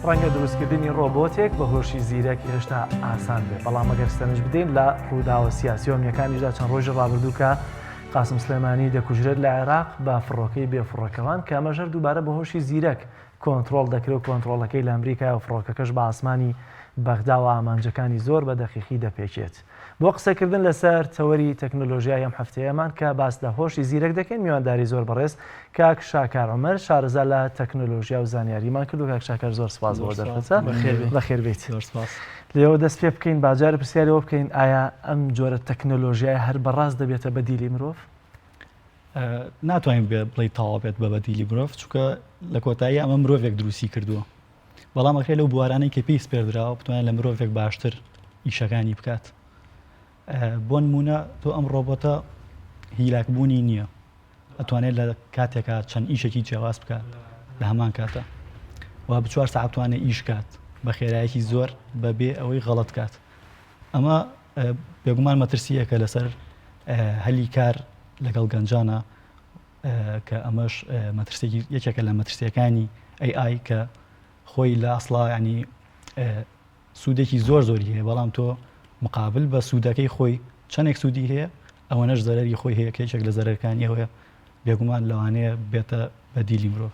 ڕەنگە دروستکردنی ڕۆبۆتێک بە هۆشی زیرەک هێشتا ئاسان بێت، بەڵام ئەگەر ستەمش بدەین لە ڕووداوە سیاسیۆمیەکانیشدا چەند ڕۆژی ڕابردوو کە قاسم سلێمانی دەکوژرێت لە عێراق بە فڕۆکەی بێفڕۆکەوان کە ئەمەژەر دووبارە بە هۆشی زیرەک کۆنتڕۆڵ دەکرێت و کۆنتڕۆڵەکەی لە ئەمریکا و فڕۆکەکەش بە ئاسمانی بەغدا و ئامانجەکانی زۆر بە دەقیقی دەپێچێت. بۆ قسەکردن لەسەر تەوەری تەکنۆلۆژیای ئەم هەفتەیەمان کە باس لە هۆشی زیرەک دەکەین میوانداری زۆر بەڕێز کاک شاکار عومەر شارەزا لە تەکنۆلۆژیا و زانیاریمان کرد و کاک شاکار زۆر سپاس بۆ دەرفەتە بەخێربێیت. لێەوە دەست پێ بکەین باجارە پرسیارەوە بکەین ئایا ئەم جۆرە تەکنۆلۆژیای هەر بەڕاست دەبێتە بەدیلی مرۆڤ؟ ناتوانین بڵێ تەواو بێت بە بەدیلی مرۆڤ، چونکە لە کۆتایی ئەمە مرۆڤێک دروستی کردووە، بەڵام ئەکرێت لەو بوارانەی کە پێی سپێردراوە بتوانێت لە مرۆڤێک باشتر ئیشەکانی بکات. بۆ نمونە تۆ ئەم ڕۆبۆتە هیلاکبوونی نییە، ئەتوانێت لە کاتێکا چەند ئیشێکی جیاواز بکات لە هەمان کاتە و بە 4 ساعت توانێت ئیش کات بە خێرایەکی زۆر بەبێ ئەوەی غەڵەت کات. ئەمە بێگومان مەترسیەکە لەسەر هەلی کار لەگەڵ گەنجانە کە ئەمەش یەکێکە لە مەترسیەکانی AI کە خۆی لە ئەسڵا ینی سوودێکی زۆر زۆری هەیە، بەڵام تۆ مقابل بە سوودەکەی خۆی چەندێک سوودی هەیە ئەوەنەش زەرەری خۆی هەیە کێچێک لە زەرەرەکانی هەیە بێگومان لەوانەیە بێتە بەدیلی مرۆڤ.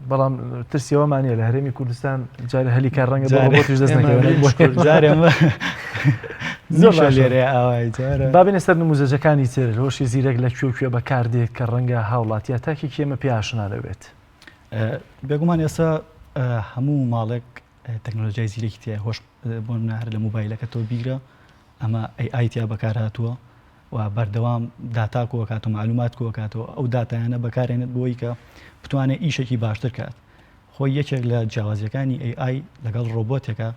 بەڵام ترسیەوەمانە لە هەرێمی کوردستان جارە هەلی کار ڕەنگە بۆ ڕۆبۆتیش دەست نەکەوێت جارێمە زۆر لێرێ ئاوای جارە. با بینە سەر نموزەجەکانی تر هۆشی زیرەک لە کوێ بەکاردێت کە ڕەنگە هاوڵاتیە تاکی کێمە پێ ئاشنا دەبێت. بێگومان ئێستا هەموو ماڵێک تەکنۆلۆژیای زیرەکی تیا هۆش بۆ هەر لە موبایلەکە تۆ بیگرە ئەمە AI تیا بەکار هاتووە و بەردەوام داتا کۆکات و معلومات کۆکاتەوە ئەو داتایانە بەکارێنێت بۆی کە بتوانێت ئیشێکی باشتر کات. خۆی یەکێک لە جیاوازیەکانی AI لەگەڵ ڕۆبۆتێکە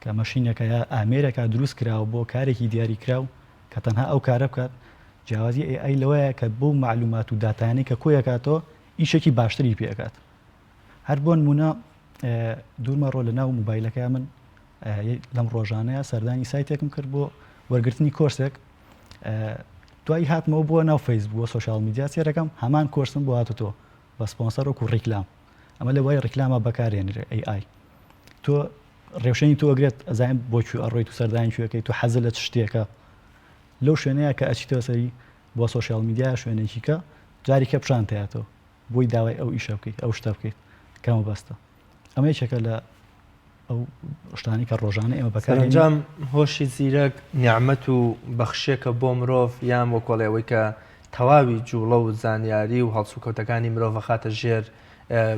کە مەشینەکە یا ئامێرێکە دروست کراوە بۆ کارێکی دیاری کراو کە تەنها ئەو کارە بکات. جیاوازی AI لەوەیە کە بۆ معلومات و داتایانی کە کۆیەکاتەوە ئیشێکی باشتری پێکات. هەر بۆ نمونە دوورمە ڕۆ لە ناو موبایلەکە من لەم ڕۆژانەیە سەردانی سایتێکم کرد بۆ وەرگرتنی کۆرسێک، دوایی هاتمەوە بۆ ناو فەیسبوک بۆ سۆشیال میدیا سێرەکەم هەمان کۆرسم بۆ هاتوتۆ بە سپۆنسەر وەکو ڕیکلام. ئەمە لە وای ڕیکلامە بەکارێنرێ AI. تۆ ڕێوشێنی تۆ ئەگرێت ئەزانین بۆکوێ ئەڕۆیت و سەردانی کوێەکەی تۆ حەزت لە چ شتێکە لەو شوێنەیە کە ئەچیتەوە سەری بۆ سۆشیال میدیا شوێنێکی کە جاریکە پیشانتەیەەوە بۆی داوای ئەو ئیشە بکەیت ئەو شتە بکەیت کەمە بەستە. ئەمە یەکێکە لە ئەو شتانی کە ڕۆژانە ئێمە بەکارەنجام هۆشی زیرەک نیعمەت و بەخشێکە بۆ مرۆڤ یان وەکۆڵێەوەی کە تەواوی جوڵە و زانیاری و هەڵسوکەوتەکانی مرۆڤ خاتە ژێر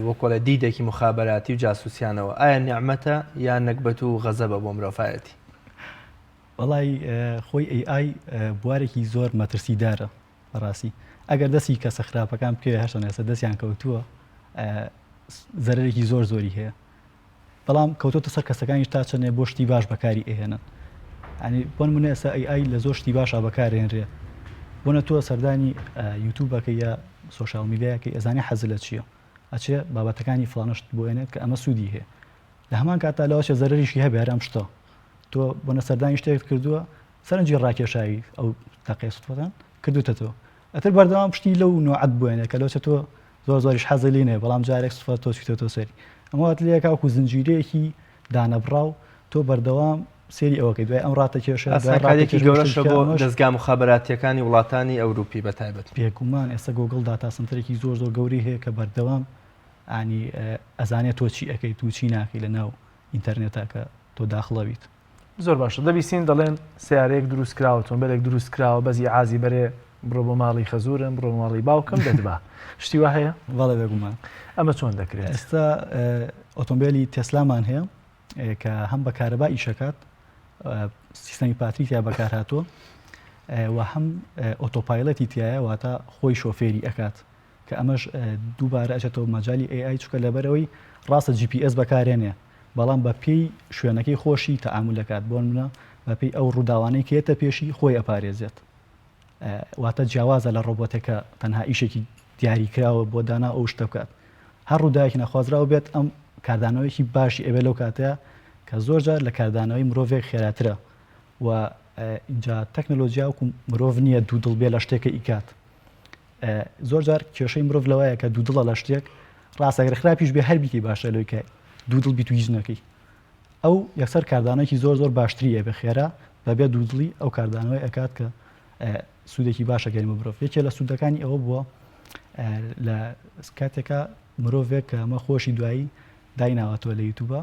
وەکۆڵە دیدێکی مخابەراتی و جاسوسیانەوە. ئایا نیعمەتە یان نەکبەت و غەزەبە بۆ مرۆڤایەتی؟ وەڵای خۆی AI بوارێکی زۆر مەترسیدارە بەڕاستی. ئەگەر دەستی کەسە خراپەکان بکەوێ هەرچەند ئێستا دەستیان کەوتووە زەرێکی زۆر زۆری هەیە، بەڵام کەوتۆتە سەر کەسەکانیش تا چەندێ بۆ شتی باش بەکاری ئێهێنن. ینی بۆ نمونە ئێستا AI لە زۆر شتی باشە بەکارهێنرێ. بۆنە تۆ سەردانی یوتیوبەکە یا سۆشیال میدیاکەی ئەزانێ حەز لە چییە، ئەچێ بابەتەکانی فڵانشت بۆێنێت کە ئەمە سوودی هەیە، لە هەمان کاتا لەوەشە زەرریشی هەبێ هەرام شتە تۆ بۆنە سەردانی شتێک کردووە سەرنجی ڕاکێشایی ئەو تەقی سوودەکان کردوتەوە ئەتر بەردەوام پشتی لەو نوعەت بوێنێ کە لەوچە تۆ زۆر زۆریش حەزی لێ نێ، بەڵام جارێک سوفەت تۆ چیتۆ سەری ئەمەوات لەیەکا وەکو زنجیرەیەکی دانەبراو تۆ بەردەوام سێری ئەوەکەی دوای ئەم ڕاتە کێشە کارێکی گەورەشە بۆ دەستگا مخابەراتیەکانی وڵاتانی ئەوروپی بەتایبەت. بێگومان ئێستا گۆگڵ داتا سنتەرێکی زۆر زۆر گەوری هەیە کە بەردەوام ئانی ئەزانێت تۆ چی ئەەکەیت و چی ناکەی لە ناو ئینتەرنێتە کە تۆ داخڵەویت. زۆر باشە دەبیستین دەڵێن سیارەیەک دروست کراوەتەوە بەلێک دروست کراوە بەزی عازی بەرێ بڕۆ بۆ ماڵی خەزورم بڕۆ ماڵی باوکم دەدبا شتی وا هەیە؟ وەڵێ بێگومان. ئەمە چۆن دەکرێت؟ ئێستا ئۆتۆمبیلی تێسلامان هەیە کە هەم بە کارەبا ئیشەکات سیستەمی پاتری تیا بەکار هاتووە و هەم ئۆتۆپایلەتی تایە واتە خۆی شۆفێری ئەکات کە ئەمەش دووبارە ئەچێتەوە مەجای AI چکە لەبەرەوەی ڕاستە GPS بەکارێنێ، بەڵام بە پێی شوێنەکەی خۆشی تەعامل دەکات. بۆ نمونە بە پێی ئەو ڕووداوانەی کێتە پێشی خۆی ئەپارێزێت. واتە جیاوازە لە ڕۆبۆتەکە تەنها ئیشێکی دیاریکراوە بۆ دانا ئەو شتە بکات. هەر ڕووداوێکی نەخوازراوە بێت ئەم کاردانەوەیکی باشی ئەبێ لەو کاتەیە کە زۆر جار لە کاردانەوەی مرۆڤێک خێراترە و اینجا تەکنۆلۆژیا وکو مرۆڤ نییە دوو دڵ بێ لە شتێکە ئیکات. زۆر جار کێشەی مرۆڤ لەوەیە کە دوو دڵە لە شتێک ڕاستەگەر خراپیش بێ هەر بیکەی باشە لەوەی کە دوودڵ بیت و هیچ نەکەی ئەو یەکسەر کاردانێکی زۆر زۆر باشتریە بە خێرا بەبێ دوودڵی ئەو کاردانەوەی ئەکات کە سوودێکی باشە گەریمە مرۆڤ یەکێ لە سوودەکانی ئەوە بووە لە کاتێکە مرۆڤێک کە ئەمە خۆشی دوایی دایناوەتەوە لە یوتیوبە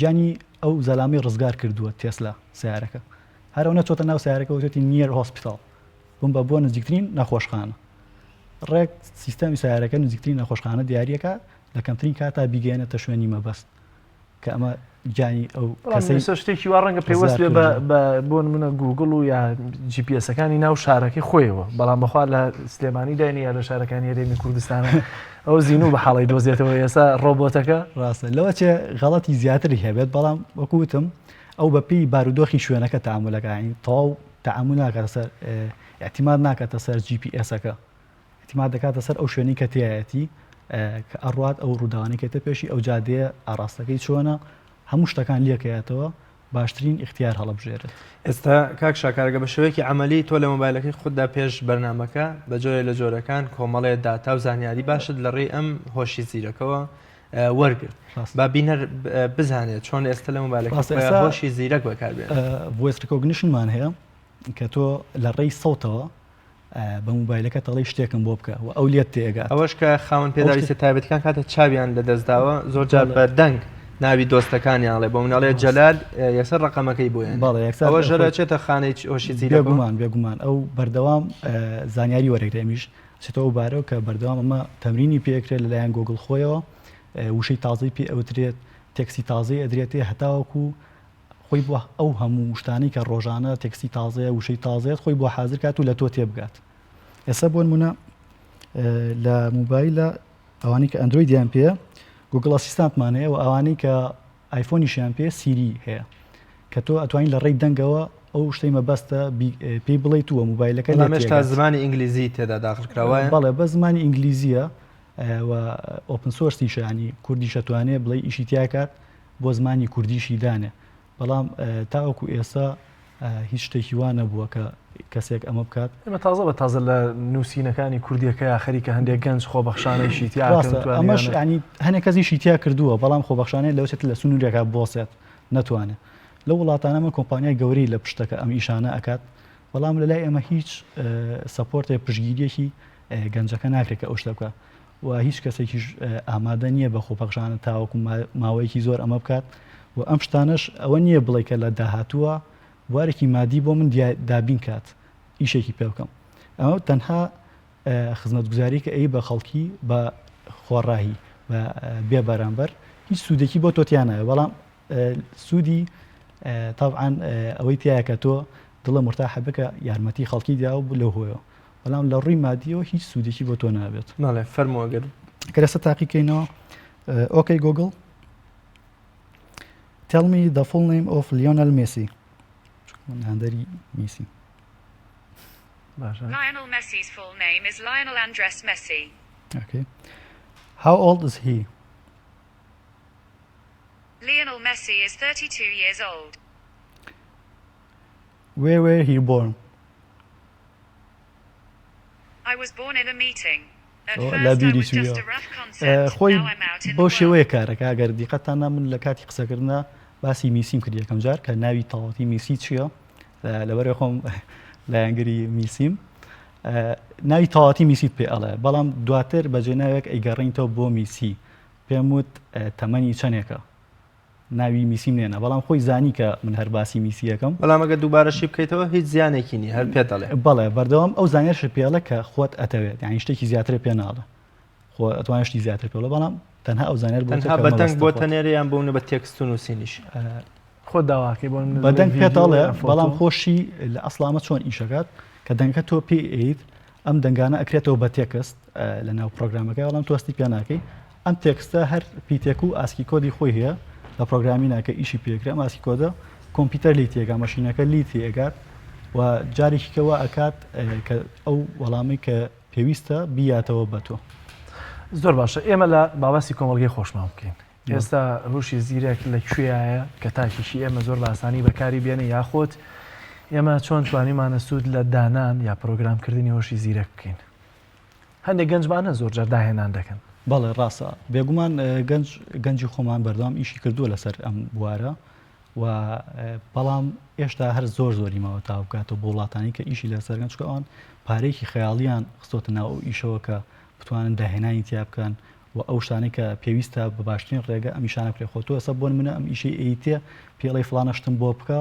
جانی ئەو زەلامی ڕزگار کردووە تێسلا سیارەکە هەرەوە چۆتە ناو سیارەکە وتێتی نیر هۆسپیتال بووم بە بۆ نزیکترین نەخۆشخانە ڕێک سیستەمی سیارەکە نزیکترین نەخۆشخانە دیارریەکە لە کەمترین کاتا بیگەێنێتە شوێنی مەبەست کە ئەمە جانی ئەو کەسە شتێکی وا ڕەنگە پێوەست بێ بۆ منە گوگڵ و یا GPS-ەکانی ناو شارەکەی خۆیەوە بەڵام بەخوا لە سلێمانی داینە لە شارەکانی هەرێمی کوردستانە ئەو زین و بە حاڵی دۆزێتەوە ئێستا ڕۆبۆتەکە ڕاستە لەوە چێ غەڵەتی زیاتری هەبێت بەڵام وەکوتم ئەو بەپی بارودۆخی شوێنەکە تەعاملەکانی تەواو تەعامل ناکاتە سەر اعتیماد ناکاتە سەر GPS-ەکە اعتیماد دەکاتە سەر ئەو شوێنی کە تایەتی کە ئەڕوات ئەو ڕووداوانی کێتە پێشی ئەو جادەیە ئاراستەکەی چۆنە هەموو شتەکان لێکەیەتەوە باشترین اختیار هەڵەبژێرێت ئێستا کاک شاکارگە بە شێوەیەکی عملی تۆ لە مۆبایلەکەی خوددا پێش بەرنامەکە بە جۆرە لە جۆرەکان کۆمەڵێ داتا و زانیاری باشت لە ڕێی ئەم هۆشی زیرەکەەوە وەرگرت با بینەر بزانێت چۆن ئێستا لە مۆبایلەکە هۆشی زیرەک بەکاربێت ڤۆیس ریکۆگنیشنمان هەیە کە تۆ لە ڕێی سەوتەوە بە مۆبایلەکە تەڵی شتێکم بۆ بکە و ئەو لێت تێگات ئەوەش کە خاوەن پێداویستە تایبەتەکان کاتە چاویان لەدەستداوە زۆر جار بەردەنگ ناوی دۆستەکانیانڵێ بۆ مناڵێت جەلال یەسەر ڕقەمەکەی بۆیان ئەوە ژەرەچێتە خانەی هۆشی زیرە بێگومان ئەو بەردەوام زانیاری وەرەگرێمیش چێتەوە بارەوە کە بەردەوام ئەمە تەمرینی پێکرێت لەلایەن گۆگڵ خۆیەوە وشەی تازەی پێ ئەوترێت تێکسی تازەی ئەدرێتێ هەتاوەکو خۆی بۆ ئەو هەموو شتانی کە ڕۆژانە تێکسی تازەیە وشەی تازێت خۆی بۆ حاضر کات و لە تۆ تێبگات ئێستا بۆ نمونە لە موبایلە ئەوانی کە ئەندرویدیان پێ گوگڵ ئەسیستانتمان هەیە و ئەوانەی کە ئایفۆنیشیان پێ سیری هەیە کە تۆ ئەتوانین لە ڕێی دەنگەوە ئەو شتەی مەبەستە پێی بڵێیت وە موبایلەکە هێشتا زمانی ئینگلیزی تێدا داخلکراوە بەڵێ بە زمانی ئینگلیزیە و ئۆپن سۆرسیشانی کوردیش ئەتوانێت بڵێ ئیشی تیاکات بۆ زمانی کوردیشی دانێ بەڵام تاوەکو ئێستا هیچ شتێکی وا نەبووە کە کەسێک ئەمە بکات ئمە تازە بە تازە لە نووسینەکانی کوردیەکە یاخەری کە هەندێک گەنج خۆبەخشانەی شیتیا ئەمەش ینی هەنێک کەسی شیتیا کردووە بەڵام خۆبەخشانەی لەوچێت لە سنوورێکە بۆسێت ناتوانێت لە وڵاتانەمە کۆمپانیای گەوری لە پشتەکە ئەم ئیشانە ئەکات بەڵام لەلای ئەمە هیچ سەپۆرتێ پشگیریەکی گەنجەکە ناکرێت کە ئەو شتە بکات و هیچ کەسێکیش ئامادە نییە بە خۆپەخشانە تاوەکو ماوەیەکی زۆر ئەمە بکات و ئەم شتانش ئەوە نییە بڵێ کە لە داهاتووە بوارێکی مادی بۆ من دابین کات ئیشێکی پێ بکەم ئەمە تەنها خزمەتگوزاری کە ئەی بە خەڵکی بە خۆڕاهی بە بێ بەرامبەر هیچ سوودێکی بۆ تۆتیانایە بەڵام سوودی تاعاان ئەوەی تایە کە تۆ دڵە مرتاحە بکە یارمەتی خەڵکی دیاو لەو هۆیەوە بەڵام لە ڕووی مادیەوە هیچ سوودێکی بۆ تۆ نابێت ماڵێ فەرمۆگەر کە لەسەر تاقیکەینەوە ئۆکەی گۆگڵ Tell me the full name of Lionel Messi. هەندەری میسی. Lionel Messi's full name is Lionel Andres Messi. Okay. How old is he? Lionel Messi is 32 years old. Where were he born? I was born in a meeting. At Oh, first la I was BBC, just yeah. a rough concept. خۆی Now I'm out in the بۆ شێوەیە world. کارەکە ئەگەر دیقەتان من لە کاتی قسەکردنا باسی میسیم کرد یەکەم جار کە ناوی تەواوەتی میسی چییە لەبەر خۆم لایەنگری میسیم ناوی تەواوەتی میسیت پێ ئەڵێ بەڵام دواتر بەجێ ناوێک ئەیگەڕێنیتەوە بۆ میسی پێم وت تەمەنی چەندێکە ناوی میسیم نێنە بەڵام خۆی زانی کە من هەر باسی میسی یەکەم بەڵام ئەگە دووبارەشی بکەیتەوە هیچ زیانێکی نی هەر پێ دەڵێ بەڵێ بەردەوام ئەو زانێرش پێڵە کە خۆت ئەتەوێت یانی شتێکی زیاتر پێ ناڵە خۆ ئەتوانێت شتی زیاتر پێڵە بەڵام تەنها ئەو زانێر تەنها بەدەنگ بۆ تەنێریان بۆونە بە تێکست و نووسینیش خۆ داواکەی بۆ بەدەنگ پێتاڵێ بەڵام خۆشی لە ئەسلامە چۆن ئیشەکات کە دەنگکە تۆ پێ ئیت ئەم دەنگانە ئەکرێتەوە بە تێکست لە ناو پرۆگرامەکە بەڵام تۆستی پێ ناکەی ئەم تێکستە هەر پیتێک و ئاسکی کۆدی خۆی هەیە لە پرۆگرامی ناکە ئیشی پێکرێ ئەم ئاسکی کۆدە کۆمپیوتەر لی تێگا مەشینەکە لی تێگات و جارێکیکەوە ئەکات کە ئەو وەڵامی کە پێویستە بیاتەوە بە تۆ زۆر باشە ئێمە لە باباسی کۆمەڵگەی خۆشمان بکەین ئێستا هۆشی زیرەک لەکوێیە کە تاکیشی ئێمە زۆر باسانی بەکاری بێنە یاخۆت ئێمە چۆن توانیمانە سوود لە دانان یا پرۆگرامکردنی هۆشی زیرەک بکەین هەندێک گەنجمانە زۆر جار داهێنان دەکەن بەڵێ ڕاستە بێگومان گەنجی خۆمان بەردەوام ئیشی کردووە لەسەر ئەم بوارە و بەڵام ئێشتا هەر زۆری ماوە تا بکاتەوە بۆ وڵاتانی کە ئیشی لەسەرگەن چکە ئەوان پارێکی خەیاڵیان خستۆتە ناو ئەو ئیشەوە کە بتوانن داهێنانی تیا بکەن و ئەو شتانەی کە پێویستە بە باشترین ڕێگە ئەم ئیشانە پێ خۆتۆ ئەسە بۆن منە ئەم ئیشەی ئەیتێ پێڵی فڵانە شتم بۆ بکە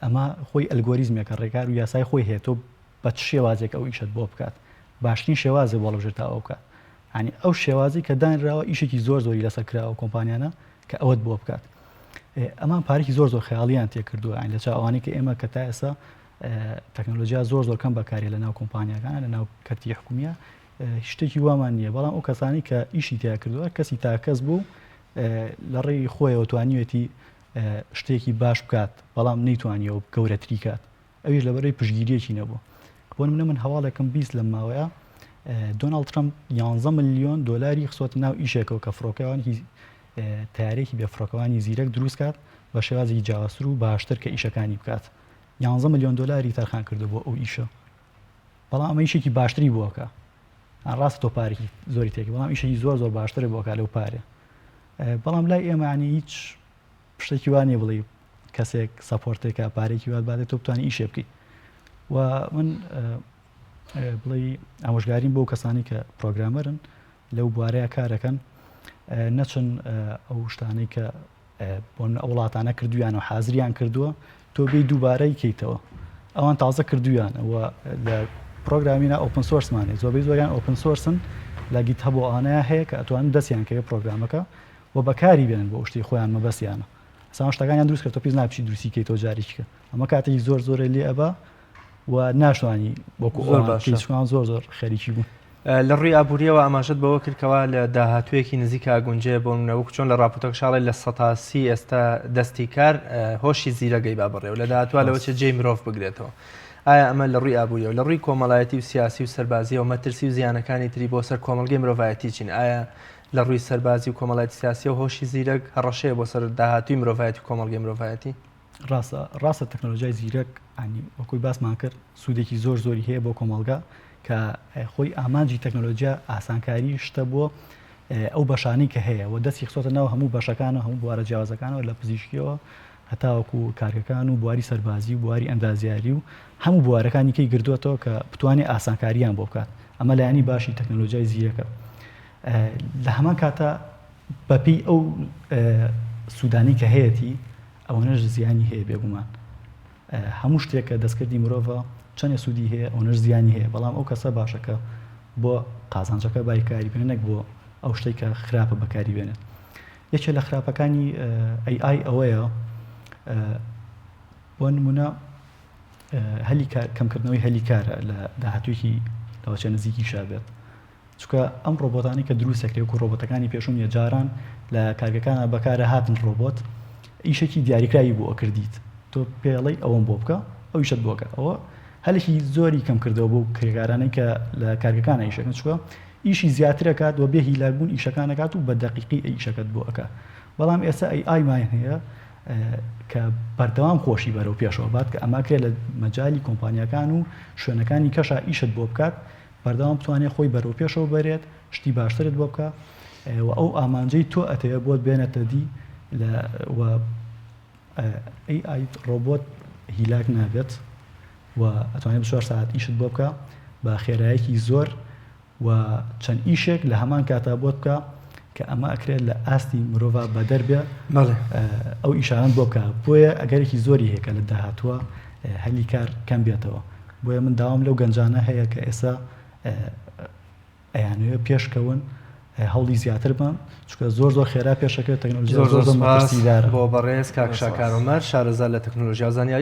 ئەمە خۆی ئەلگۆریزمێکە ڕێکار و یاسای خۆی هەیە تۆ بە چ شێوازێک ئەو ئیشت بۆ بکات باشترین شێوازە بۆ لەژێر تا ئەو بکات ینی ئەو شێوازی کە دانراوە ئیشێکی زۆری لەسەر کراوە کۆمپانیانە کە ئەوەت بۆ بکات ئەمان پارێکی زۆر خەیاڵیان تێکردووە ئەین لە چا ئەوانەی کە ئێمە کە تا ئێستا تەکنۆلۆژیا زۆر کەم بەکارێ لە ناو کۆمپانیەکانە لە ناو کەرتی حکومیە شتێکی وامان نییە بەڵام ئەو کەسانی کە ئیشی تیا کردووە کەسی تاکەس بوو لە ڕێی خۆیەوە توانیوێتی شتێکی باش بکات بەڵام نەیتوانیەوە گەورەتری کات ئەویش لەبەرەی پشگیریەکی نەبوو بۆ من هەواڵێکم بیست لەم ماوەیە دۆناڵد ترامپ 11 ملیۆن دۆلاری خسۆتە ناو ئیشێکەوە کە فڕۆکەوانی تارێکی بێفڕۆکەوانی زیرەک دروست کات بە شێوازێکی جیاوازتر و باشتر کە ئیشەکانی بکات 11 ملیۆن دۆلاری تەرخان کردو بۆ ئەو ئیشە بەڵام ئەمە ئیشێکی باشتری بووەکە ڕاست تۆ پارێکی زۆری تێکی بەڵام ئیشێکی زۆر باشترە بۆکە لەو پارێ بەڵام لای ئێمەانی هیچ شتێکی وانێ بڵێ کەسێک سەپۆرتێکە پارێکی وات بادێت تۆ بتوانانی ئیشێ بکەیت و من بڵێ ئامۆژگاریم بۆ کەسانی کە پرۆگرامەرن لەو بوارەیە کارەکەن نەچن ئەو شتانەی کە بۆ ئەو وڵاتانە کردویانەوە حازریان کردووە تۆ بێ دووبارەی کەیتەوە ئەوان تازە کردویانەوە لە پرۆگرامینە ئۆپن سۆرسمانێ زۆربەی زۆریان ئۆپن سۆرسن لە گیت هەبۆ ئانەیە هەیە کە ئەتوانن دەستیان کەوێ پرۆگرامەکە و بەکاری بێنن بۆ شتی خۆیان مەبەستیانە ئەسان شتەکانیان دروست کرد تۆ پێز ناپشی دروستی کەیتەوە جارێککە ئەمە کاتێکی زۆرە لێ ئەبا و ناشوانی بۆکو زۆر خەریکی بوو لە ڕووی ئابوووریەوە ئاماژت بەوە کردکەوە لە داهاتوویەکی نزیکە گونجێ بۆ منەوەک چۆن لە ڕاپۆرتەکە شاڵی لە 180 ئێستا دەستی کار هۆشی زیرەگەی با بڕێ و لە داهاتوە لەوە چ جێی مرۆڤ بگرێتەوە ئایا ئەمە لە ڕووی ئابوووریەوە لە ڕووی کۆمەڵایەتی و سیاسی و سەربازی و مەترسی و زیانەکانی تری بۆ سەر کۆمەڵگەی مرۆڤایەتی چین ئایا لە ڕووی سەربازی و کۆمەڵایەتی سیاسی و هۆشی زیرەک هەڕەشەیە بۆ سەر داهاتووی مرۆڤایەتی و کۆمەڵگەی مرۆڤایەتی ڕاستە تەکنۆلۆژیای زیرەک ئەنی وەکوی باسمان کرد سوودێکی زۆری هەیە بۆ کۆمەڵگا کە خۆی ئامانجی تەکنۆلۆژیا ئاسانکاری شتە بۆ ئەو بەشانەی کە هەیە و دەستی خسۆتە ناو هەموو بەشەکانە هەموو بوارە جیاوازەکانەوە لە پزیشکیەوە هەتاوەکو کارگەکان و بواری سەربازی و بواری ئەندازیاری و هەموو بوارەکانی کەی گردووەتەوە کە بتوانێت ئاسانکاریان بۆ بکات ئەمە لایانی باشی تەکنۆلۆژیای زیرەکە لە هەمان کاتە بەپی ئەو سوودانی کە هەیەی ئەوەنەش زیانی هەیە بێگومان هەموو شتێک کە دەستکردی مرۆڤە چەندێ سوودی هەیە ئەوەنەش زیانی هەیە بەڵام ئەو کەسە باشەکە بۆ قازانجەکە بایکاری بێنێک بۆ ئەو شتێک کە خراپە بەکاری بێنێت یەکێک لە خراپەکانی AI ئەوەیە بۆ نمونە کەمکردنەوەی هەلی کارە لە داهاتوویەکی لەوەچە نزیکی شابێت چونکە ئەم ڕۆبۆتانی کە دروستەکرێت و ڕۆبۆتەکانی پێشوم جاران لە کارگەکانە بەکارە هاتن ڕۆبۆت ئیشێکی دیاریکراوی بۆ ئەکردیت تۆ پێڵی ئەوەم بۆ بکە ئەو ئیشت بۆکە ئەوە هەلێکی زۆری کەم کردەوە بۆ کرێکارانەی کە لە کارگەکانە ئیشەکەن چووە ئیشی زیاترەکات و بێ هیلاکبوون ئیشەکانەکات و بە دەقیقی ئیشەکەت بۆ ئەکە بەڵام ئێستا AI مایان هەیە کە بەردەوام خۆشی بەرەو پێشەوە بات کە ئەماکرێت لە مەجای کۆمپانیەکان و شوێنەکانی کەشە ئیشت بۆ بکات بەردەوام بتوانێت خۆی بەرەو پێشەوە بەرێت شتی باشترت بۆ بکە و ئەو ئامانجەی تۆ ئەتەوێت بۆت بێنێتە دی و AI ڕۆبۆت هیلاک نابێت و ئەتوانێت 4 ساعت ئیشت بۆ بکە بە خێراییەکی زۆر و چەند ئیشێک لە هەمان کاتا بۆت بکە کە ئەمە ئەکرێت لە ئاستی مرۆڤ بە دەربێ ئەو ئیشانت بۆ بکە بۆیە ئەگەرێکی زۆری هەیە کە لە داهاتووە هەلی کار کەم بێتەوە بۆیە من داوام لەو گەنجانە هەیە کە ئێستا ئەیانوێ پێشکەون هەڵی زیاتر بن چونکە زۆر خێرا پێشەکە تەکنۆلۆژیا زۆر بۆ بەڕێز کاکشا کارۆمەر شارەزار لە تەکنۆلۆژیا زانیاری